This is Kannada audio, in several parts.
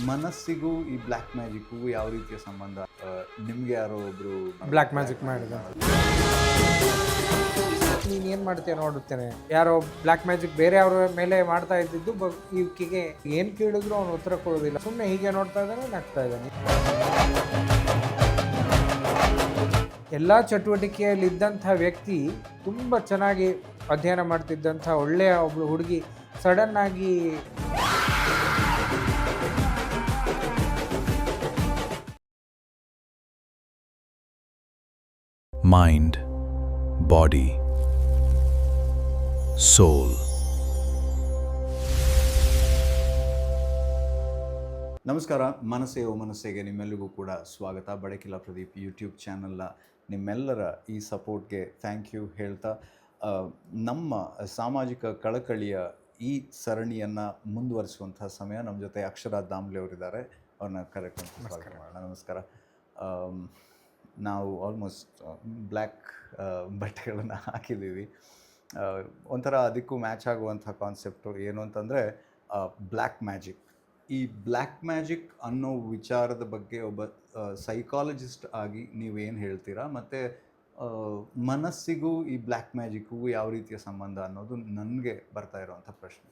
ಮನಸ್ಸಿಗೂ ಈ ಬ್ಲ್ಯಾಕ್ ಮ್ಯಾಜಿಕ್ಗೂ ಯಾವ ರೀತಿಯ ಸಂಬಂಧ? ನಿಮ್ಗೆ ಯಾರೋ ಒಬ್ರು ಬ್ಲ್ಯಾಕ್ ಮ್ಯಾಜಿಕ್ ಮಾಡಿದ ನೀನು ಏನು ಮಾಡ್ತೀಯ ನೋಡುತ್ತೇನೆ, ಯಾರೋ ಬ್ಲ್ಯಾಕ್ ಮ್ಯಾಜಿಕ್ ಬೇರೆ ಅವ್ರ ಮೇಲೆ ಮಾಡ್ತಾ ಇದ್ದಿದ್ದು ಈಕೆಗೆ ಏನು ಕೇಳಿದ್ರು ಅವನು ಉತ್ತರ ಕೊಡೋದಿಲ್ಲ, ಸುಮ್ಮನೆ ಹೀಗೆ ನೋಡ್ತಾ ಇದ್ದಾನೆ, ನಗ್ತಾ ಇದ್ದಾನೆ. ಎಲ್ಲ ಚಟುವಟಿಕೆಯಲ್ಲಿದ್ದಂಥ ವ್ಯಕ್ತಿ, ತುಂಬ ಚೆನ್ನಾಗಿ ಅಧ್ಯಯನ ಮಾಡ್ತಿದ್ದಂಥ ಒಳ್ಳೆಯ ಒಬ್ಬಳು ಹುಡುಗಿ ಸಡನ್ನಾಗಿ Mind, body, soul. ನಮಸ್ಕಾರ. ಮನಸ್ಸೇ ಓ ಮನಸ್ಸೆಗೆ ನಿಮ್ಮೆಲ್ಲರಿಗೂ ಕೂಡ ಸ್ವಾಗತ. ಬಡಕಿಲ ಪ್ರದೀಪ್ ಯೂಟ್ಯೂಬ್ ಚಾನಲ್ನ ನಿಮ್ಮೆಲ್ಲರ ಈ ಸಪೋರ್ಟ್ಗೆ ಥ್ಯಾಂಕ್ ಯು ಹೇಳ್ತಾ, ನಮ್ಮ ಸಾಮಾಜಿಕ ಕಳಕಳಿಯ ಈ ಸರಣಿಯನ್ನು ಮುಂದುವರಿಸುವಂಥ ಸಮಯ. ನಮ್ಮ ಜೊತೆ ಅಕ್ಷರಾ ದಾಮ್ಲೆ ಅವರಿದ್ದಾರೆ, ಅವ್ರನ್ನ ಕರೆಕ್ಟ್ ಮಾಡೋಣ. ನಮಸ್ಕಾರ. ನಾವು ಆಲ್ಮೋಸ್ಟ್ ಬ್ಲ್ಯಾಕ್ ಬಟ್ಟೆಗಳನ್ನು ಹಾಕಿದ್ದೀವಿ. ಒಂಥರ ಅದಕ್ಕೂ ಮ್ಯಾಚ್ ಆಗುವಂಥ ಕಾನ್ಸೆಪ್ಟು ಏನು ಅಂತಂದರೆ ಬ್ಲ್ಯಾಕ್ ಮ್ಯಾಜಿಕ್. ಈ ಬ್ಲ್ಯಾಕ್ ಮ್ಯಾಜಿಕ್ ಅನ್ನೋ ವಿಚಾರದ ಬಗ್ಗೆ ಒಬ್ಬ ಸೈಕಾಲಜಿಸ್ಟ್ ಆಗಿ ನೀವೇನು ಹೇಳ್ತೀರಾ? ಮತ್ತು ಮನಸ್ಸಿಗೂ ಈ ಬ್ಲ್ಯಾಕ್ ಮ್ಯಾಜಿಕ್ಗೂ ಯಾವ ರೀತಿಯ ಸಂಬಂಧ ಅನ್ನೋದು ನನಗೆ ಬರ್ತಾ ಇರೋವಂಥ ಪ್ರಶ್ನೆ.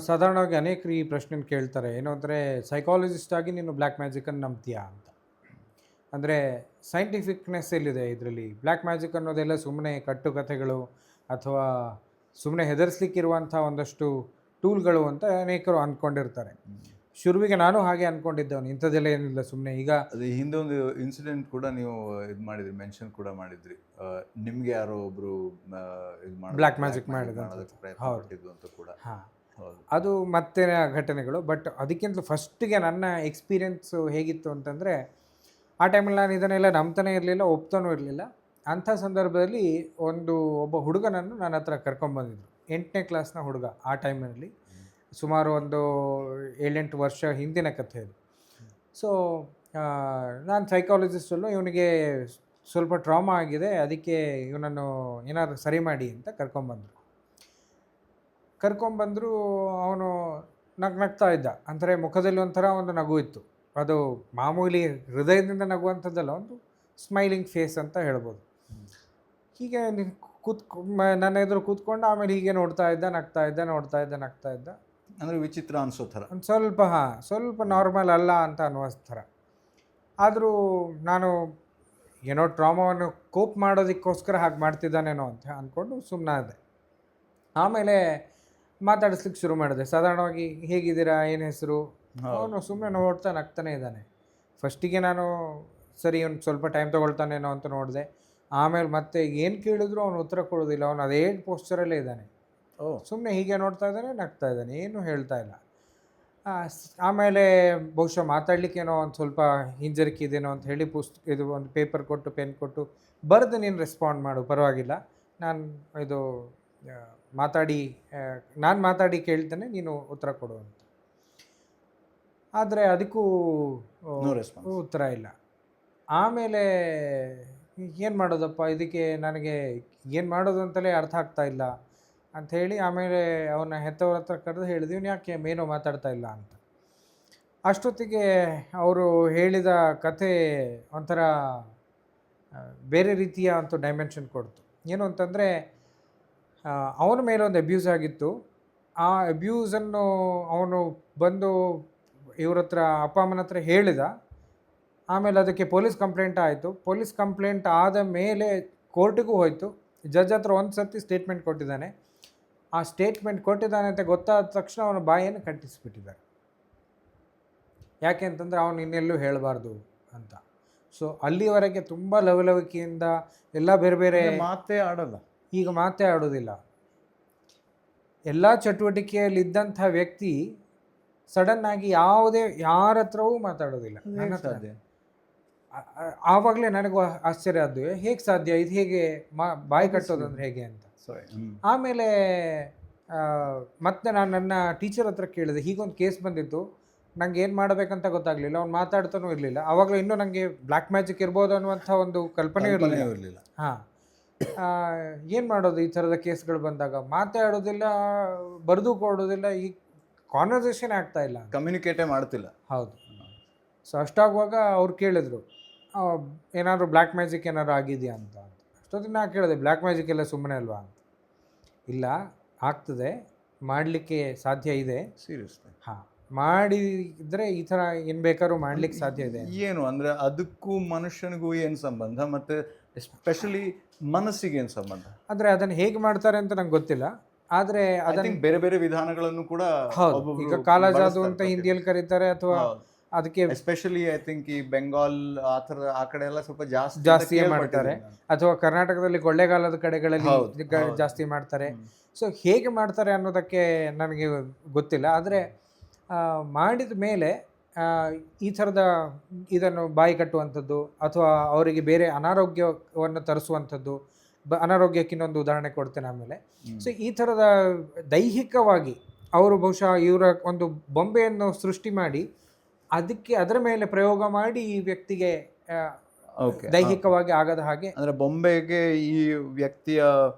ಸಾಧಾರಣವಾಗಿ ಅನೇಕರು ಈ ಪ್ರಶ್ನೆ ಕೇಳ್ತಾರೆ, ಏನು ಅಂದರೆ ಸೈಕಾಲಜಿಸ್ಟ್ ಆಗಿ ನೀನು ಬ್ಲ್ಯಾಕ್ ಮ್ಯಾಜಿಕನ್ನು ನಂಬ್ತೀಯಾ ಅಂತ. ಅಂದರೆ ಸೈಂಟಿಫಿಕ್ನೆಸ್ ಎಲ್ಲಿದೆ ಇದರಲ್ಲಿ? ಬ್ಲ್ಯಾಕ್ ಮ್ಯಾಜಿಕ್ ಅನ್ನೋದೆಲ್ಲ ಸುಮ್ಮನೆ ಕಟ್ಟುಕಥೆಗಳು ಅಥವಾ ಸುಮ್ಮನೆ ಹೆದರಿಸ್ಲಿಕ್ಕಿರುವಂಥ ಒಂದಷ್ಟು ಟೂಲ್ಗಳು ಅಂತ ಅನೇಕರು ಅಂದ್ಕೊಂಡಿರ್ತಾರೆ. ಶುರುವಿಗೆ ನಾನು ಹಾಗೆ ಅಂದ್ಕೊಂಡಿದ್ದವನು, ಇಂಥದ್ದೆಲ್ಲ ಏನಿಲ್ಲ ಸುಮ್ಮನೆ. ಈಗ ಅದು ಹಿಂದೊಂದು ಇನ್ಸಿಡೆಂಟ್ ಕೂಡ ನೀವು ಇದು ಮಾಡಿದ್ರಿ, ಮೆನ್ಷನ್ ಕೂಡ ಮಾಡಿದ್ರಿ, ನಿಮಗೆ ಯಾರೋ ಒಬ್ಬರು ಇದು ಮಾಡಿ ಬ್ಲ್ಯಾಕ್ ಮ್ಯಾಜಿಕ್ ಮಾಡಿದ್ದು ಅಂತ ಕೂಡ. ಹಾಂ, ಅದು ಮತ್ತೆ ಘಟನೆಗಳು. ಬಟ್ ಅದಕ್ಕಿಂತ ಫಸ್ಟಿಗೆ ನನ್ನ ಎಕ್ಸ್ಪೀರಿಯೆನ್ಸು ಹೇಗಿತ್ತು ಅಂತಂದರೆ, ಆ ಟೈಮಲ್ಲಿ ನಾನು ಇದನ್ನೆಲ್ಲ ನಂಬ್ತಾನೆ ಇರಲಿಲ್ಲ, ಒಪ್ತಾನೂ ಇರಲಿಲ್ಲ. ಅಂಥ ಸಂದರ್ಭದಲ್ಲಿ ಒಬ್ಬ ಹುಡುಗನನ್ನು ನನ್ನ ಹತ್ರ ಕರ್ಕೊಂಬಂದಿದ್ರು. 8ನೇ ಕ್ಲಾಸ್ನ ಹುಡುಗ. ಆ ಟೈಮಲ್ಲಿ ಸುಮಾರು ಒಂದು 7-8 ವರ್ಷ ಹಿಂದಿನ ಕಥೆ ಅದು. ಸೊ ನಾನು ಸೈಕಾಲಜಿಸ್ಟಲ್ಲೂ ಇವನಿಗೆ ಸ್ವಲ್ಪ ಟ್ರಾಮಾ ಆಗಿದೆ, ಅದಕ್ಕೆ ಇವನನ್ನು ಏನಾದ್ರು ಸರಿ ಮಾಡಿ ಅಂತ ಕರ್ಕೊಂಬಂದರು. ಅವನು ನಗ್ತಾ ಇದ್ದ. ಅಂದರೆ ಮುಖದಲ್ಲಿ ಒಂಥರ ಒಂದು ನಗು ಇತ್ತು. ಅದು ಮಾಮೂಲಿ ಹೃದಯದಿಂದ ನಗುವಂಥದ್ದಲ್ಲ, ಒಂದು ಸ್ಮೈಲಿಂಗ್ ಫೇಸ್ ಅಂತ ಹೇಳ್ಬೋದು. ಹೀಗೆ ನನ್ನ ಎದುರು ಕೂತ್ಕೊಂಡು ಆಮೇಲೆ ಹೀಗೆ ನೋಡ್ತಾ ಇದ್ದ, ನಗ್ತಾ ಇದ್ದ. ಅಂದರೆ ವಿಚಿತ್ರ ಅನಿಸೋ ಥರ, ಒಂದು ಸ್ವಲ್ಪ ನಾರ್ಮಲ್ ಅಲ್ಲ ಅಂತ ಅನ್ನುವ ಥರ. ಆದರೂ ನಾನು ಏನೋ ಟ್ರಾಮಾವನ್ನು ಕೋಪ್ ಮಾಡೋದಕ್ಕೋಸ್ಕರ ಹಾಗೆ ಮಾಡ್ತಿದ್ದಾನೇನೋ ಅಂತ ಅಂದ್ಕೊಂಡು ಸುಮ್ಮನಾದೆ. ಆಮೇಲೆ ಮಾತಾಡಿಸ್ಲಿಕ್ಕೆ ಶುರು ಮಾಡಿದೆ. ಸಾಧಾರಣವಾಗಿ ಹೇಗಿದ್ದೀರಾ, ಏನು ಹೆಸರು? ಅವನು ಸುಮ್ಮನೆ ನೋಡ್ತಾ ನಗ್ತಾನೆ ಇದ್ದಾನೆ. ಫಸ್ಟಿಗೆ ನಾನು ಸರಿ ಒಂದು ಸ್ವಲ್ಪ ಟೈಮ್ ತೊಗೊಳ್ತಾನೇನೋ ಅಂತ ನೋಡಿದೆ. ಆಮೇಲೆ ಮತ್ತೆ ಏನು ಕೇಳಿದ್ರು ಅವನು ಉತ್ತರ ಕೊಡೋದಿಲ್ಲ, ಅವನು ಅದೇ ಪೋಸ್ಚರಲ್ಲೇ ಇದ್ದಾನೆ. ಸುಮ್ಮನೆ ಹೀಗೆ ನೋಡ್ತಾ ಇದ್ದಾನೆ, ನಗ್ತಾ ಇದ್ದಾನೆ, ಏನೂ ಹೇಳ್ತಾ ಇಲ್ಲ. ಆಮೇಲೆ ಬಹುಶಃ ಮಾತಾಡಲಿಕ್ಕೇನೋ ಒಂದು ಸ್ವಲ್ಪ ಹಿಂಜರಿಕಿದೇನೋ ಅಂತ ಹೇಳಿ ಇದು ಒಂದು ಪೇಪರ್ ಕೊಟ್ಟು, ಪೆನ್ ಕೊಟ್ಟು, ಬರೆದು ನೀನು ರೆಸ್ಪಾಂಡ್ ಮಾಡು, ಪರವಾಗಿಲ್ಲ, ನಾನು ಮಾತಾಡಿ ಕೇಳ್ತೇನೆ, ನೀನು ಉತ್ತರ ಕೊಡು ಅಂತ. ಆದರೆ ಅದಕ್ಕೂ ಉತ್ತರ ಇಲ್ಲ. ಆಮೇಲೆ ಏನು ಮಾಡೋದಪ್ಪ, ಇದಕ್ಕೆ ನನಗೆ ಏನು ಮಾಡೋದು ಅಂತಲೇ ಅರ್ಥ ಆಗ್ತಾ ಇಲ್ಲ ಅಂಥೇಳಿ ಆಮೇಲೆ ಅವನ ಹೆತ್ತವ್ರ ಹತ್ರ ಕರೆದು ಹೇಳಿದ್ವಿ, ಇವ್ನು ಯಾಕೆ ಏನೋ ಮಾತಾಡ್ತಾ ಇಲ್ಲ ಅಂತ. ಅಷ್ಟೊತ್ತಿಗೆ ಅವರು ಹೇಳಿದ ಕಥೆ ಒಂಥರ ಬೇರೆ ರೀತಿಯ ಅಂತ ಡೈಮೆನ್ಷನ್ ಕೊಡ್ತು. ಏನು ಅಂತಂದರೆ, ಅವನ ಮೇಲೆ ಒಂದು ಅಬ್ಯೂಸ್ ಆಗಿತ್ತು. ಆ ಅಬ್ಯೂಸನ್ನು ಅವನು ಬಂದು ಇವ್ರ ಹತ್ರ, ಅಪ್ಪ ಅಮ್ಮನ ಹತ್ರ ಹೇಳಿದ. ಆಮೇಲೆ ಅದಕ್ಕೆ ಪೊಲೀಸ್ ಕಂಪ್ಲೇಂಟ್ ಆಯಿತು. ಪೊಲೀಸ್ ಕಂಪ್ಲೇಂಟ್ ಆದ ಮೇಲೆ ಕೋರ್ಟಿಗೂ ಹೋಯಿತು. ಜಡ್ಜ್ ಹತ್ರ ಒಂದು ಸರ್ತಿ ಸ್ಟೇಟ್ಮೆಂಟ್ ಕೊಟ್ಟಿದ್ದಾನೆ. ಆ ಸ್ಟೇಟ್ಮೆಂಟ್ ಕೊಟ್ಟಿದ್ದಾನೆ ಅಂತ ಗೊತ್ತಾದ ತಕ್ಷಣ ಅವನ ಬಾಯನ್ನು ಕಟ್ಟಿಸಿಬಿಟ್ಟಿದ್ದಾರೆ. ಯಾಕೆ ಅಂತಂದರೆ ಅವನು ಇನ್ನೆಲ್ಲೂ ಹೇಳಬಾರ್ದು ಅಂತ. ಸೊ ಅಲ್ಲಿವರೆಗೆ ತುಂಬ ಲವಲವಿಕೆಯಿಂದ ಎಲ್ಲ ಬೇರೆ ಮಾತೇ ಆಡೋಲ್ಲ, ಈಗ ಮಾತೇ ಆಡೋದಿಲ್ಲ. ಎಲ್ಲ ಚಟುವಟಿಕೆಯಲ್ಲಿದ್ದಂಥ ವ್ಯಕ್ತಿ ಸಡನ್ನಾಗಿ ಯಾರ ಹತ್ರವೂ ಮಾತಾಡೋದಿಲ್ಲ. ನನ್ನ ಹತ್ರ ಆವಾಗಲೇ ನನಗೂ ಆಶ್ಚರ್ಯ ಆದ್ದು, ಹೇಗೆ ಸಾಧ್ಯ ಇದು, ಹೇಗೆ ಬಾಯಿ ಕಟ್ಟೋದು ಅಂದರೆ ಹೇಗೆ ಅಂತ. ಆಮೇಲೆ ಮತ್ತೆ ನಾನು ನನ್ನ ಟೀಚರ್ ಹತ್ರ ಕೇಳಿದೆ, ಹೀಗೊಂದು ಕೇಸ್ ಬಂದಿತ್ತು, ನಂಗೆ ಏನು ಮಾಡಬೇಕಂತ ಗೊತ್ತಾಗಲಿಲ್ಲ, ಅವ್ನು ಮಾತಾಡ್ತಾನೂ ಇರಲಿಲ್ಲ. ಆವಾಗಲೂ ಇನ್ನೂ ನನಗೆ ಬ್ಲ್ಯಾಕ್ ಮ್ಯಾಜಿಕ್ ಇರ್ಬೋದು ಅನ್ನುವಂಥ ಒಂದು ಕಲ್ಪನೆ ಇರಲಿಲ್ಲ. ಹಾಂ, ಏನು ಮಾಡೋದು ಈ ಥರದ ಕೇಸ್ಗಳು ಬಂದಾಗ? ಮಾತಾಡೋದಿಲ್ಲ, ಬರೆದು ಕೊಡೋದಿಲ್ಲ, ಈ ಕಾನ್ವರ್ಸೇಷನ್ ಆಗ್ತಾ ಇಲ್ಲ. ಕಮ್ಯುನಿಕೇಟೇ ಮಾಡ್ತಿಲ್ಲ. ಹೌದು. ಸೊ ಅಷ್ಟಾಗುವಾಗ ಅವ್ರು ಕೇಳಿದ್ರು, ಏನಾದರೂ ಬ್ಲ್ಯಾಕ್ ಮ್ಯಾಜಿಕ್ ಏನಾದ್ರು ಆಗಿದೆಯಾ ಅಂತ. ಅಷ್ಟೊತ್ತಿಗೆ ನಾ ಕೇಳಿದೆ, ಬ್ಲ್ಯಾಕ್ ಮ್ಯಾಜಿಕ್ ಎಲ್ಲ ಸುಮ್ಮನೆ ಅಲ್ವಾ ಅಂತ. ಇಲ್ಲ, ಆಗ್ತದೆ, ಮಾಡಲಿಕ್ಕೆ ಸಾಧ್ಯ ಇದೆ. ಸೀರಿಯಸ್ಲಿ? ಹಾಂ, ಮಾಡಿದರೆ ಈ ಥರ ಏನು ಬೇಕಾದ್ರೂ ಮಾಡ್ಲಿಕ್ಕೆ ಸಾಧ್ಯ ಇದೆ. ಏನು ಅಂದರೆ ಅದಕ್ಕೂ ಮನುಷ್ಯನಿಗೂ ಏನು ಸಂಬಂಧ, ಮತ್ತು ಎಸ್ಪೆಷಲಿ ಮನಸ್ಸಿಗೆ ಏನು ಸಂಬಂಧ? ಅಂದರೆ ಅದನ್ನು ಹೇಗೆ ಮಾಡ್ತಾರೆ ಅಂತ ನಂಗೆ ಗೊತ್ತಿಲ್ಲ. ಆದರೆ ಅದನ್ನು ಬೇರೆ ಬೇರೆ ವಿಧಾನಗಳನ್ನು ಕೂಡ ಹೌದು, ಈಗ ಕಾಲಾಜಾದು ಅಂತ ಹಿಂದಿಯಲ್ಲಿ ಕರೀತಾರೆ, ಅಥವಾ ಅದಕ್ಕೆ ಎಸ್ಪೆಷಲಿ ಐ ಥಿಂಕ್ ಈ ಬೆಂಗಾಲ್ ಆ ಥರ ಆ ಕಡೆ ಎಲ್ಲ ಸ್ವಲ್ಪ ಜಾಸ್ತಿ ಮಾಡ್ತಾರೆ, ಅಥವಾ ಕರ್ನಾಟಕದಲ್ಲಿ ಕೊಳ್ಳೇಗಾಲದ ಕಡೆಗಳಲ್ಲಿ ಜಾಸ್ತಿ ಮಾಡ್ತಾರೆ. ಸೊ ಹೇಗೆ ಮಾಡ್ತಾರೆ ಅನ್ನೋದಕ್ಕೆ ನನಗೆ ಗೊತ್ತಿಲ್ಲ. ಆದರೆ ಮಾಡಿದ ಮೇಲೆ ಈ ಥರದ ಇದನ್ನು ಬಾಯಿ ಕಟ್ಟುವಂಥದ್ದು, ಅಥವಾ ಅವರಿಗೆ ಬೇರೆ ಅನಾರೋಗ್ಯವನ್ನು ತರಿಸುವಂಥದ್ದು, ಅನಾರೋಗ್ಯಕ್ಕೆ ಇನ್ನೊಂದು ಉದಾಹರಣೆ ಕೊಡ್ತೇನೆ ಆಮೇಲೆ. ಸೊ ಈ ಥರದ ದೈಹಿಕವಾಗಿ ಅವರು ಬಹುಶಃ ಇವರ ಒಂದು ಬೊಂಬೆಯನ್ನು ಸೃಷ್ಟಿ ಮಾಡಿ ಅದರ ಮೇಲೆ ಪ್ರಯೋಗ ಮಾಡಿ ಈ ವ್ಯಕ್ತಿಗೆ ದೈಹಿಕವಾಗಿ ಆಗದ ಹಾಗೆ, ಅಂದ್ರೆ ಬೊಂಬೆಗೆ ಈ ವ್ಯಕ್ತಿಯ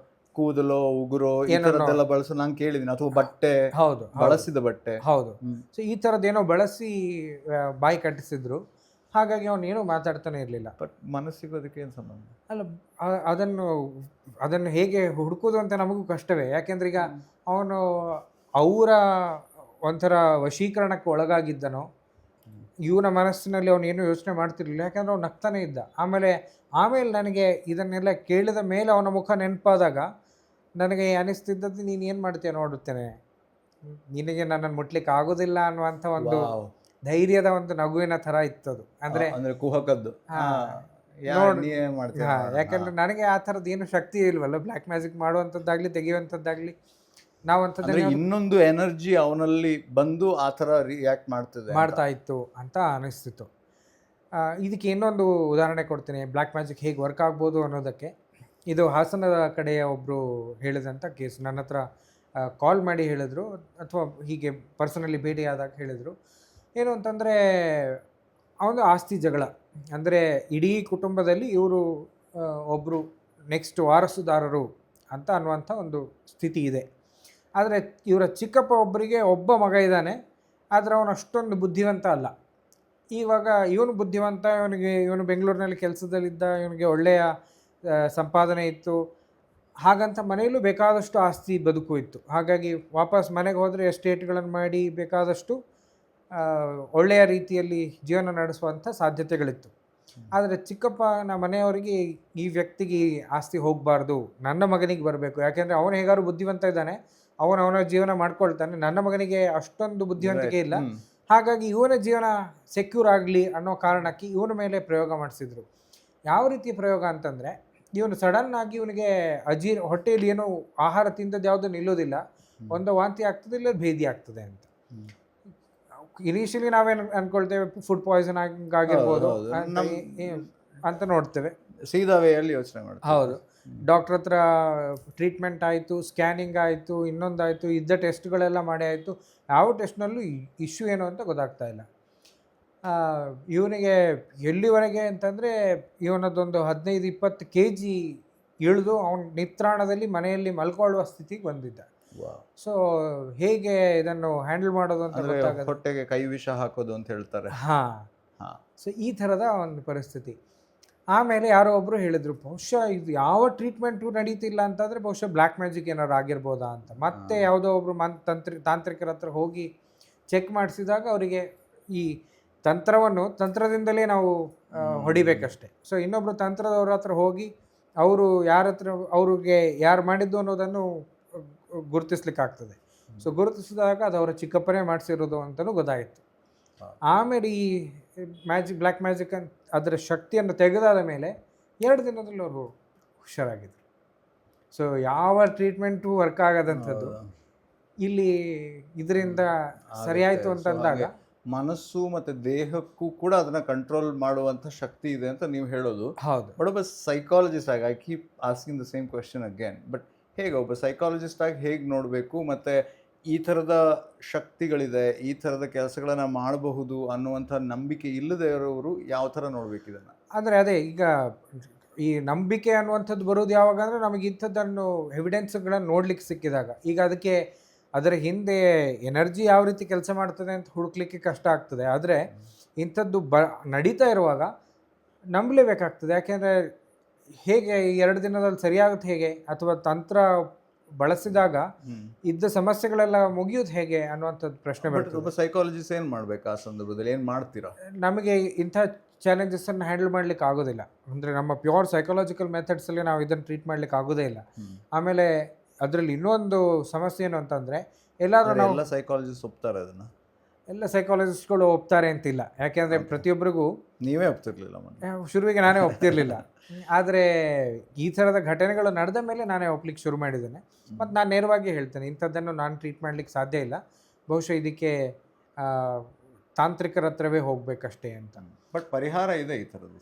ಕೂದಲೋ ಉಗುರೋ ಈ ಥರದ್ದೆಲ್ಲ ಬಳಸೋ ನಾನು ಕೇಳಿದ್ದೀನಿ, ಅಥವಾ ಬಟ್ಟೆ, ಹೌದು, ಬಳಸಿದ ಬಟ್ಟೆ, ಹೌದು. ಸೊ ಈ ಥರದ್ದೇನೋ ಬಳಸಿ ಬಾಯಿ ಕಟ್ಟಿಸಿದ್ರು. ಹಾಗಾಗಿ ಅವನೇನೋ ಮಾತಾಡ್ತಾನೆ ಇರಲಿಲ್ಲ. ಬಟ್ ಮನಸ್ಸಿಗೂ ಅದಕ್ಕೆ ಏನು ಸಂಬಂಧ? ಅಲ್ಲ, ಅದನ್ನು ಹೇಗೆ ಹುಡುಕೋದು ಅಂತ ನಮಗೂ ಕಷ್ಟವೇ. ಯಾಕೆಂದ್ರೆ ಈಗ ಅವನು ಅವರ ಒಂಥರ ವಶೀಕರಣಕ್ಕೆ ಒಳಗಾಗಿದ್ದನೋ, ಇವನ ಮನಸ್ಸಿನಲ್ಲಿ ಅವನೇನು ಯೋಚನೆ ಮಾಡ್ತಿರ್ಲಿಲ್ಲ. ಯಾಕಂದ್ರೆ ಅವ್ನು ನಗ್ತಾನೆ ಇದ್ದ. ಆಮೇಲೆ ನನಗೆ ಇದನ್ನೆಲ್ಲ ಕೇಳಿದ ಮೇಲೆ ಅವನ ಮುಖ ನೆನಪಾದಾಗ ನನಗೆ ಅನಿಸ್ತಿದ್ದದ್ದು, ನೀನು ಏನು ಮಾಡ್ತೀಯ ನೋಡುತ್ತೇನೆ, ನಿನಗೆ ನನ್ನನ್ನು ಮುಟ್ಲಿಕ್ಕೆ ಆಗೋದಿಲ್ಲ ಅನ್ನುವಂಥ ಒಂದು ಧೈರ್ಯದ ಒಂದು ನಗುವಿನ ಥರ ಇತ್ತದು. ಅಂದರೆ ಕುಹಕದ್ದು. ಯಾಕಂದ್ರೆ ನನಗೆ ಆ ಥರದ್ದು ಏನು ಶಕ್ತಿ ಇಲ್ವಲ್ಲ, ಬ್ಲ್ಯಾಕ್ ಮ್ಯಾಜಿಕ್ ಮಾಡುವಂಥದ್ದಾಗಲಿ ತೆಗೆಯುವಂಥದ್ದಾಗಲಿ. ನಾವಂಥದ್ದು ಇನ್ನೊಂದು ಎನರ್ಜಿ ಅವನಲ್ಲಿ ಬಂದು ಆ ಥರ ರಿಯಾಕ್ಟ್ ಮಾಡ್ತಾ ಇತ್ತು ಅಂತ ಅನಿಸ್ತಿತ್ತು. ಇದಕ್ಕೆ ಇನ್ನೊಂದು ಉದಾಹರಣೆ ಕೊಡ್ತೀನಿ, ಬ್ಲ್ಯಾಕ್ ಮ್ಯಾಜಿಕ್ ಹೇಗೆ ವರ್ಕ್ ಆಗ್ಬೋದು ಅನ್ನೋದಕ್ಕೆ. ಇದು ಹಾಸನದ ಕಡೆಯ ಒಬ್ಬರು ಹೇಳಿದಂಥ ಕೇಸ್. ನನ್ನ ಹತ್ರ ಕಾಲ್ ಮಾಡಿ ಹೇಳಿದ್ರು, ಅಥವಾ ಹೀಗೆ ಪರ್ಸನಲಿ ಭೇಟಿಯಾದಾಗ ಹೇಳಿದರು. ಏನು ಅಂತಂದರೆ, ಅವನು ಆಸ್ತಿ ಜಗಳ. ಅಂದರೆ ಇಡೀ ಕುಟುಂಬದಲ್ಲಿ ಇವರು ಒಬ್ಬರು ನೆಕ್ಸ್ಟ್ ವಾರಸುದಾರರು ಅಂತ ಅನ್ನುವಂಥ ಒಂದು ಸ್ಥಿತಿ ಇದೆ. ಆದರೆ ಇವರ ಚಿಕ್ಕಪ್ಪ ಒಬ್ಬರಿಗೆ ಒಬ್ಬ ಮಗ ಇದ್ದಾನೆ, ಆದರೆ ಅವನು ಅಷ್ಟೊಂದು ಬುದ್ಧಿವಂತ ಅಲ್ಲ. ಇವಾಗ ಇವನು ಬುದ್ಧಿವಂತ, ಇವನು ಬೆಂಗಳೂರಿನಲ್ಲಿ ಕೆಲಸದಲ್ಲಿದ್ದ, ಇವನಿಗೆ ಒಳ್ಳೆಯ ಸಂಪಾದನೆ ಇತ್ತು. ಹಾಗಂತ ಮನೆಯಲ್ಲೂ ಬೇಕಾದಷ್ಟು ಆಸ್ತಿ ಬದುಕು ಇತ್ತು. ಹಾಗಾಗಿ ವಾಪಸ್ ಮನೆಗೆ ಹೋದರೆ ಎಸ್ಟೇಟ್ಗಳನ್ನು ಮಾಡಿ ಬೇಕಾದಷ್ಟು ಒಳ್ಳೆಯ ರೀತಿಯಲ್ಲಿ ಜೀವನ ನಡೆಸುವಂಥ ಸಾಧ್ಯತೆಗಳಿತ್ತು. ಆದರೆ ಚಿಕ್ಕಪ್ಪನ ಮನೆಯವರಿಗೆ ಈ ವ್ಯಕ್ತಿಗೆ ಆಸ್ತಿ ಹೋಗಬಾರ್ದು, ನನ್ನ ಮಗನಿಗೆ ಬರಬೇಕು. ಯಾಕೆಂದರೆ ಅವನು ಹೇಗಾದ್ರು ಬುದ್ಧಿವಂತ ಇದ್ದಾನೆ, ಅವನ ಜೀವನ ಮಾಡ್ಕೊಳ್ತಾನೆ, ನನ್ನ ಮಗನಿಗೆ ಅಷ್ಟೊಂದು ಬುದ್ಧಿವಂತಿಕೆ ಇಲ್ಲ. ಹಾಗಾಗಿ ಇವನ ಜೀವನ ಸೆಕ್ಯೂರ್ ಆಗಲಿ ಅನ್ನೋ ಕಾರಣಕ್ಕೆ ಇವನ ಮೇಲೆ ಪ್ರಯೋಗ ಮಾಡಿಸಿದ್ರು. ಯಾವ ರೀತಿಯ ಪ್ರಯೋಗ ಅಂತಂದರೆ, ಇವನು ಸಡನ್ನಾಗಿ ಇವನಿಗೆ ಹೊಟ್ಟೆಯಲ್ಲಿ ಏನೋ ಆಹಾರ ತಿಂದದ್ದು ಯಾವುದು ನಿಲ್ಲೋದಿಲ್ಲ, ಒಂದು ವಾಂತಿ ಆಗ್ತದೆ, ಇಲ್ಲ ಭೇದಿ ಆಗ್ತದೆ ಅಂತ. ಇನಿಷಿಯಲಿ ನಾವೇನು ಅನ್ಕೊಳ್ತೇವೆ, ಫುಡ್ ಪಾಯ್ಸನ್ ಆಗಿರ್ಬೋದು ಅಂತ ನೋಡ್ತೇವೆ, ಸೀದಾ ವೇಯಲ್ಲಿ ಯೋಚನೆ ಮಾಡ್ತೇವೆ. ಹೌದು. ಡಾಕ್ಟ್ರ್ ಹತ್ರ ಟ್ರೀಟ್ಮೆಂಟ್ ಆಯಿತು, ಸ್ಕ್ಯಾನಿಂಗ್ ಆಯಿತು, ಇನ್ನೊಂದಾಯಿತು, ಇದ್ದ ಟೆಸ್ಟ್ಗಳೆಲ್ಲ ಮಾಡಿ ಆಯಿತು. ಯಾವ ಟೆಸ್ಟ್ನಲ್ಲೂ ಇಶ್ಯೂ ಏನು ಅಂತ ಗೊತ್ತಾಗ್ತಾ ಇಲ್ಲ. ಇವನಿಗೆ ಎಲ್ಲಿವರೆಗೆ ಅಂತಂದರೆ, ಇವನದೊಂದು 15-20 kg ಇಳಿದು ಅವನ ನಿತ್ರಾಣದಲ್ಲಿ ಮನೆಯಲ್ಲಿ ಮಲ್ಕೊಳ್ಳುವ ಸ್ಥಿತಿಗೆ ಬಂದಿದ್ದ. ಸೊ ಹೇಗೆ ಇದನ್ನು ಹ್ಯಾಂಡಲ್ ಮಾಡೋದು ಅಂತ ಗೊತ್ತಾಗಲ್ಲ. ಹೊಟ್ಟೆಗೆ ಕೈ ವಿಷ ಹಾಕೋದು ಅಂತ ಹೇಳ್ತಾರೆ. ಸೊ ಈ ಥರದ ಒಂದು ಪರಿಸ್ಥಿತಿ. ಆಮೇಲೆ ಯಾರೋ ಒಬ್ಬರು ಹೇಳಿದರು, ಬಹುಶಃ ಇದು ಯಾವ ಟ್ರೀಟ್ಮೆಂಟು ನಡೀತಿಲ್ಲ ಅಂತಂದರೆ ಬಹುಶಃ ಬ್ಲ್ಯಾಕ್ ಮ್ಯಾಜಿಕ್ ಏನಾದ್ರು ಆಗಿರ್ಬೋದಾ ಅಂತ. ಮತ್ತೆ ಯಾವುದೋ ಒಬ್ಬರು ತಾಂತ್ರಿಕರ ಹತ್ರ ಹೋಗಿ ಚೆಕ್ ಮಾಡಿಸಿದಾಗ ಅವರಿಗೆ ಈ ತಂತ್ರದಿಂದಲೇ ನಾವು ಹೊಡಿಬೇಕಷ್ಟೆ. ಸೊ ಇನ್ನೊಬ್ಬರು ತಂತ್ರದವ್ರ ಹತ್ರ ಹೋಗಿ ಅವರು ಅವ್ರಿಗೆ ಯಾರು ಮಾಡಿದ್ದು ಅನ್ನೋದನ್ನು ಗುರುತಿಸ್ಲಿಕ್ಕಾಗ್ತದೆ. ಸೊ ಗುರುತಿಸಿದಾಗ ಅದು ಅವರ ಚಿಕ್ಕಪ್ಪನೇ ಮಾಡಿಸಿರೋದು ಅಂತಲೂ ಗೊತ್ತಾಯಿತು. ಆಮೇಲೆ ಈ ಬ್ಲ್ಯಾಕ್ ಮ್ಯಾಜಿಕ್ ಅಂತ ಅದರ ಶಕ್ತಿಯನ್ನು ತೆಗೆದಾದ ಮೇಲೆ 2 ದಿನದಲ್ಲಿ ಅವರು ಹುಷಾರಾಗಿದ್ರು. ಸೊ ಯಾವ ಟ್ರೀಟ್ಮೆಂಟು ವರ್ಕ್ ಆಗದಂಥದ್ದು ಇಲ್ಲಿ ಇದರಿಂದ ಸರಿಯಾಯಿತು ಅಂತಂದಾಗ ಮನಸ್ಸು ಮತ್ತು ದೇಹಕ್ಕೂ ಕೂಡ ಅದನ್ನು ಕಂಟ್ರೋಲ್ ಮಾಡುವಂಥ ಶಕ್ತಿ ಇದೆ ಅಂತ ನೀವು ಹೇಳೋದು. ಹೌದು. ಬಟ್ ಒಬ್ಬ ಸೈಕಾಲಜಿಸ್ಟ್ ಆಗಿ, I keep asking the same question again, but ಹೇಗೆ ಒಬ್ಬ ಸೈಕಾಲಜಿಸ್ಟ್ ಆಗಿ ಹೇಗೆ ನೋಡಬೇಕು, ಮತ್ತು ಈ ಥರದ ಶಕ್ತಿಗಳಿದೆ, ಈ ಥರದ ಕೆಲಸಗಳನ್ನು ಮಾಡಬಹುದು ಅನ್ನುವಂಥ ನಂಬಿಕೆ ಇಲ್ಲದೆ ಇರೋರು ಯಾವ ಥರ ನೋಡಬೇಕು ಇದನ್ನು? ಅಂದರೆ ಅದೇ, ಈಗ ಈ ನಂಬಿಕೆ ಅನ್ನುವಂಥದ್ದು ಬರೋದು ಯಾವಾಗ ಅಂದರೆ, ನಮಗೆ ಇಂಥದ್ದನ್ನು ಎವಿಡೆನ್ಸ್ಗಳನ್ನು ನೋಡ್ಲಿಕ್ಕೆ ಸಿಕ್ಕಿದಾಗ. ಈಗ ಅದಕ್ಕೆ ಅದರ ಹಿಂದೆ ಎನರ್ಜಿ ಯಾವ ರೀತಿ ಕೆಲಸ ಮಾಡ್ತದೆ ಅಂತ ಹುಡುಕ್ಲಿಕ್ಕೆ ಕಷ್ಟ ಆಗ್ತದೆ. ಆದರೆ ಇಂಥದ್ದು ನಡೀತಾ ಇರುವಾಗ ನಂಬಲೇಬೇಕಾಗ್ತದೆ. ಯಾಕೆಂದರೆ ಹೇಗೆ ಈ 2 ದಿನದಲ್ಲಿ ಸರಿಯಾಗುತ್ತೆ ಹೇಗೆ, ಅಥವಾ ತಂತ್ರ ಬಳಸಿದಾಗ ಇದ್ದ ಸಮಸ್ಯೆಗಳೆಲ್ಲ ಮುಗಿಯೋದು ಹೇಗೆ ಅನ್ನುವಂಥದ್ದು ಪ್ರಶ್ನೆ ಬರ್ತದೆ. ಒಬ್ಬ ಸೈಕಾಲಜಿಸ್ಟ್ ಏನು ಮಾಡಬೇಕು ಆ ಸಂದರ್ಭದಲ್ಲಿ, ಏನು ಮಾಡ್ತೀರಾ? ನಮಗೆ ಇಂಥ ಚಾಲೆಂಜಸ್ಸನ್ನು ಹ್ಯಾಂಡಲ್ ಮಾಡ್ಲಿಕ್ಕೆ ಆಗೋದಿಲ್ಲ. ಅಂದರೆ ನಮ್ಮ ಪ್ಯೂರ್ ಸೈಕಾಲಜಿಕಲ್ ಮೆಥಡ್ಸಲ್ಲಿ ನಾವು ಇದನ್ನು ಟ್ರೀಟ್ ಮಾಡ್ಲಿಕ್ಕೆ ಆಗೋದೇ ಇಲ್ಲ. ಆಮೇಲೆ ಅದರಲ್ಲಿ ಇನ್ನೊಂದು ಸಮಸ್ಯೆ ಏನು ಅಂತಂದರೆ, ಎಲ್ಲರೂ ನಾವು ಎಲ್ಲ ಸೈಕಾಲಜಿಸ್ಟ್ ಒಪ್ತಾರೆ ಅದನ್ನು? ಎಲ್ಲ ಸೈಕಾಲಜಿಸ್ಟ್ಗಳು ಒಪ್ತಾರೆ ಅಂತಿಲ್ಲ. ಯಾಕೆಂದರೆ ಪ್ರತಿಯೊಬ್ಬರಿಗೂ ನೀವೇ ಒಪ್ತಿರ್ಲಿಲ್ಲ ಶುರುವಿಗೆ ನಾನೇ ಒಪ್ತಿರ್ಲಿಲ್ಲ. ಆದರೆ ಈ ಥರದ ಘಟನೆಗಳು ನಡೆದ ಮೇಲೆ ನಾನೇ ಒಪ್ಲಿಕ್ಕೆ ಶುರು ಮಾಡಿದ್ದೇನೆ. ಮತ್ತು ನಾನು ನೇರವಾಗಿ ಹೇಳ್ತೇನೆ, ಇಂಥದ್ದನ್ನು ನಾನು ಟ್ರೀಟ್ ಮಾಡಲಿಕ್ಕೆ ಸಾಧ್ಯ ಇಲ್ಲ, ಬಹುಶಃ ಇದಕ್ಕೆ ತಾಂತ್ರಿಕರ ಹತ್ರವೇ ಹೋಗಬೇಕಷ್ಟೇ ಅಂತ. ಬಟ್ ಪರಿಹಾರ ಇದೆ ಈ ಥರದ್ದು?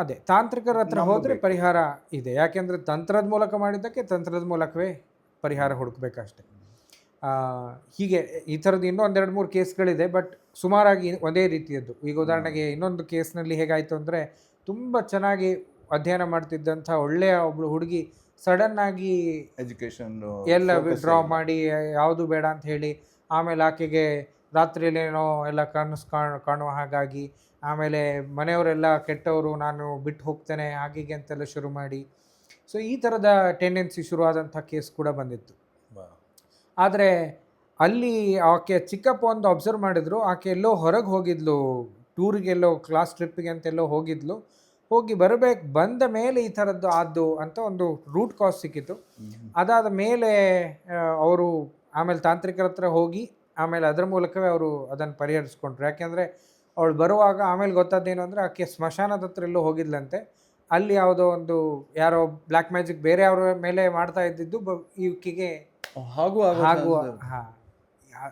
ಅದೇ, ತಾಂತ್ರಿಕರ ಹತ್ರ ಹೋದರೆ ಪರಿಹಾರ ಇದೆ. ಯಾಕೆಂದರೆ ತಂತ್ರದ ಮೂಲಕ ಮಾಡಿದ್ದಕ್ಕೆ ತಂತ್ರದ ಮೂಲಕವೇ ಪರಿಹಾರ ಹುಡುಕಬೇಕಷ್ಟೆ. ಹೀಗೆ ಈ ಥರದ್ದು ಇನ್ನೂ 2-3 ಕೇಸ್ಗಳಿದೆ, ಬಟ್ ಸುಮಾರಾಗಿ ಒಂದೇ ರೀತಿಯದ್ದು. ಈಗ ಉದಾಹರಣೆಗೆ ಇನ್ನೊಂದು ಕೇಸ್ನಲ್ಲಿ ಹೇಗಾಯಿತು ಅಂದರೆ, ತುಂಬ ಚೆನ್ನಾಗಿ ಅಧ್ಯಯನ ಮಾಡ್ತಿದ್ದಂಥ ಒಳ್ಳೆಯ ಒಬ್ಬಳು ಹುಡುಗಿ ಸಡನ್ನಾಗಿ ಎಜುಕೇಷನ್ ಎಲ್ಲ ವಿಡ್ರಾ ಮಾಡಿ ಯಾವುದು ಬೇಡ ಅಂತ ಹೇಳಿ, ಆಮೇಲೆ ಆಕೆಗೆ ರಾತ್ರಿಯಲ್ಲೇನೋ ಎಲ್ಲ ಕನಸು ಕಾಣುವ ಹಾಗಾಗಿ, ಆಮೇಲೆ ಮನೆಯವರೆಲ್ಲ ಕೆಟ್ಟವರು, ನಾನು ಬಿಟ್ಟು ಹೋಗ್ತೇನೆ ಹಾಗೆ ಅಂತೆಲ್ಲ ಶುರು ಮಾಡಿ, ಸೊ ಈ ಥರದ ಟೆಂಡೆನ್ಸಿ ಶುರುವಾದಂಥ ಕೇಸ್ ಕೂಡ ಬಂದಿತ್ತು. ಆದರೆ ಅಲ್ಲಿ ಆಕೆ ಚಿಕ್ಕಪ್ಪ ಒಂದು ಅಬ್ಸರ್ವ್ ಮಾಡಿದ್ರು, ಆಕೆ ಎಲ್ಲೋ ಹೊರಗೆ ಹೋಗಿದ್ಲು, ಟೂರಿಗೆಲ್ಲೋ ಕ್ಲಾಸ್ ಟ್ರಿಪ್ಪಿಗೆ ಅಂತೆಲ್ಲೋ ಹೋಗಿದ್ಲು. ಹೋಗಿ ಬಂದ ಮೇಲೆ ಈ ಥರದ್ದು ಆದ್ದು ಅಂತ ಒಂದು ರೂಟ್ ಕಾಸ್ ಸಿಕ್ಕಿತ್ತು. ಅದಾದ ಮೇಲೆ ಅವರು ಆಮೇಲೆ ತಾಂತ್ರಿಕರ ಹತ್ರ ಹೋಗಿ ಆಮೇಲೆ ಅದರ ಮೂಲಕವೇ ಅವರು ಅದನ್ನು ಪರಿಹರಿಸ್ಕೊಂಡ್ರು. ಯಾಕೆಂದರೆ ಅವಳು ಬರುವಾಗ ಆಮೇಲೆ ಗೊತ್ತಾದ್ದೇನು ಅಂದರೆ, ಆಕೆ ಸ್ಮಶಾನದ ಹತ್ರ ಎಲ್ಲೋ ಹೋಗಿದ್ಲಂತೆ. ಅಲ್ಲಿ ಯಾವುದೋ ಒಂದು ಯಾರೋ ಬ್ಲ್ಯಾಕ್ ಮ್ಯಾಜಿಕ್ ಬೇರೆ ಅವರ ಮೇಲೆ ಮಾಡ್ತಾ ಇದ್ದಿದ್ದು ಈಕೆಗೆ ಹಾಗು ಹಾಂ.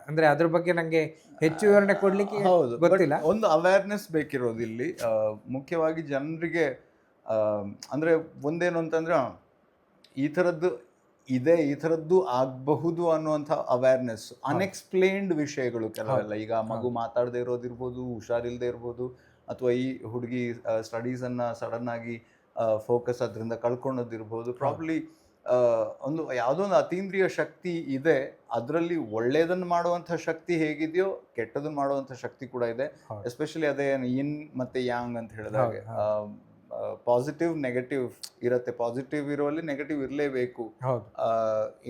ಅಂದರೆ ಅದ್ರ ಬಗ್ಗೆ ನನಗೆ ಹೆಚ್ಚು ವಿವರಣೆ ಕೊಡಲಿಕ್ಕೆ ಗೊತ್ತಿಲ್ಲ. ಒಂದು ಅವೇರ್ನೆಸ್ ಬೇಕಿರೋದು ಇಲ್ಲಿ ಮುಖ್ಯವಾಗಿ ಜನರಿಗೆ. ಅಂದರೆ ಒಂದೇನು ಅಂತಂದರೆ, ಈ ಥರದ್ದು ಇದೆ, ಈ ಥರದ್ದು ಆಗಬಹುದು ಅನ್ನುವಂಥ ಅವೇರ್ನೆಸ್. ಅನ್ಎಕ್ಸ್ಪ್ಲೇನ್ಡ್ ವಿಷಯಗಳು ಕೆಲವೆಲ್ಲ, ಈಗ ಮಗು ಮಾತಾಡದೇ ಇರೋದಿರ್ಬೋದು, ಹುಷಾರಿಲ್ಲದೆ ಇರ್ಬೋದು, ಅಥವಾ ಈ ಹುಡುಗಿ ಸ್ಟಡೀಸನ್ನು ಸಡನ್ನಾಗಿ ಫೋಕಸ್ ಅದರಿಂದ ಕಳ್ಕೊಳ್ಳೋದಿರ್ಬೋದು. ಪ್ರಾಬ್ಲಿ ಒಂದು ಯಾವುದೋ ಒಂದು ಅತೀಂದ್ರಿಯ ಶಕ್ತಿ ಇದೆ, ಅದರಲ್ಲಿ ಒಳ್ಳೆಯದನ್ನು ಮಾಡುವಂಥ ಶಕ್ತಿ ಹೇಗಿದೆಯೋ ಕೆಟ್ಟದನ್ನು ಮಾಡುವಂಥ ಶಕ್ತಿ ಕೂಡ ಇದೆ. ಎಸ್ಪೆಷಲಿ ಅದೇ ಇನ್ ಮತ್ತು ಯಾಂಗ್ ಅಂತ ಹೇಳಿದಾಗೆ, ಪಾಸಿಟಿವ್ ನೆಗೆಟಿವ್ ಇರುತ್ತೆ. ಪಾಸಿಟಿವ್ ಇರುವಲ್ಲಿ ನೆಗೆಟಿವ್ ಇರಲೇಬೇಕು.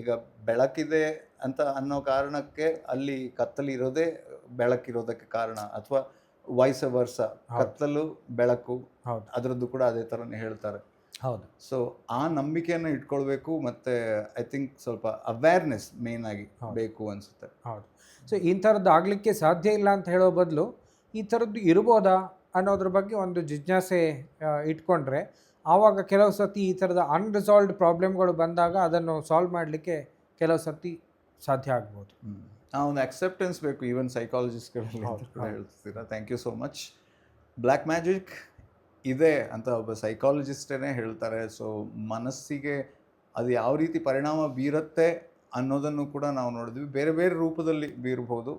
ಈಗ ಬೆಳಕಿದೆ ಅಂತ ಅನ್ನೋ ಕಾರಣಕ್ಕೆ ಅಲ್ಲಿ ಕತ್ತಲು ಇರೋದೇ ಬೆಳಕಿರೋದಕ್ಕೆ ಕಾರಣ, ಅಥವಾ ವೈಸ್ ವರ್ಸ, ಕತ್ತಲು ಬೆಳಕು ಅದರದ್ದು ಕೂಡ ಅದೇ ಥರನೇ ಹೇಳ್ತಾರೆ. ಹೌದು. ಸೊ ಆ ನಂಬಿಕೆಯನ್ನು ಇಟ್ಕೊಳ್ಬೇಕು, ಮತ್ತು ಐ ಥಿಂಕ್ ಸ್ವಲ್ಪ ಅವೇರ್ನೆಸ್ ಮೇನ್ ಆಗಿ ಬೇಕು ಅನಿಸುತ್ತೆ. ಹೌದು. ಸೊ ಈ ಥರದ್ದು ಆಗಲಿಕ್ಕೆ ಸಾಧ್ಯ ಇಲ್ಲ ಅಂತ ಹೇಳೋ ಬದಲು, ಈ ಥರದ್ದು ಇರ್ಬೋದಾ ಅನ್ನೋದ್ರ ಬಗ್ಗೆ ಒಂದು ಜಿಜ್ಞಾಸೆ ಇಟ್ಕೊಂಡ್ರೆ, ಆವಾಗ ಕೆಲವು ಸರ್ತಿ ಈ ಥರದ ಅನ್ರಿಸಾಲ್ವ್ಡ್ ಪ್ರಾಬ್ಲಮ್ಗಳು ಬಂದಾಗ ಅದನ್ನು ಸಾಲ್ವ್ ಮಾಡಲಿಕ್ಕೆ ಕೆಲವು ಸರ್ತಿ ಸಾಧ್ಯ ಆಗ್ಬೋದು. ಒಂದು ಅಕ್ಸೆಪ್ಟೆನ್ಸ್ ಬೇಕು ಈವನ್ ಸೈಕಾಲಜಿಸ್ಟ್ಗಳಲ್ಲಿ ಹೇಳ್ತೀರಾ. Thank you so much. Black magic ಇದೆ ಅಂತ ಒಬ್ಬ ಸೈಕಾಲಜಿಸ್ಟೇ ಹೇಳ್ತಾರೆ. ಸೊ ಮನಸ್ಸಿಗೆ ಅದು ಯಾವ ರೀತಿ ಪರಿಣಾಮ ಬೀರುತ್ತೆ ಅನ್ನೋದನ್ನು ಕೂಡ ನಾವು ನೋಡಿದ್ವಿ. ಬೇರೆ ಬೇರೆ ರೂಪದಲ್ಲಿ ಬೀರ್ಬೋದು.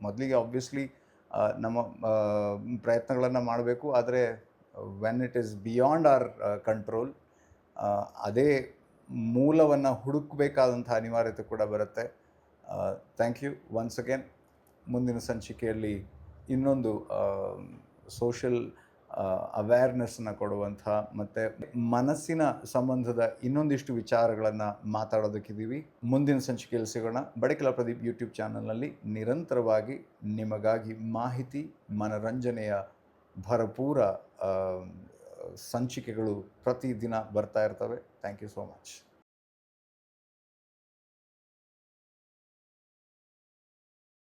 ಮೊದಲಿಗೆ ಆಬ್ವಿಯಸ್ಲಿ ನಮ್ಮ ಪ್ರಯತ್ನಗಳನ್ನು ಮಾಡಬೇಕು, ಆದರೆ when it is beyond our control, ಅದೇ ಮೂಲವನ್ನು ಹುಡುಕಬೇಕಾದಂಥ ಅನಿವಾರ್ಯತೆ ಕೂಡ ಬರುತ್ತೆ. Thank you once again. ಮುಂದಿನ ಸಂಚಿಕೆಯಲ್ಲಿ ಇನ್ನೊಂದು ಸೋಷಿಯಲ್ ಅವೇರ್ನೆಸ್ನ ಕೊಡುವಂಥ ಮತ್ತು ಮನಸ್ಸಿನ ಸಂಬಂಧದ ಇನ್ನೊಂದಿಷ್ಟು ವಿಚಾರಗಳನ್ನು ಮಾತಾಡೋದಕ್ಕಿದ್ದೀವಿ. ಮುಂದಿನ ಸಂಚಿಕೆಯಲ್ಲಿ ಸಿಗೋಣ. ಬಡಕಿಲ ಪ್ರದೀಪ್ ಯೂಟ್ಯೂಬ್ ಚಾನಲ್ನಲ್ಲಿ ನಿರಂತರವಾಗಿ ನಿಮಗಾಗಿ ಮಾಹಿತಿ, ಮನರಂಜನೆಯ ಭರಪೂರ ಸಂಚಿಕೆಗಳು ಪ್ರತಿದಿನ ಬರ್ತಾ ಇರ್ತವೆ. Thank you so much.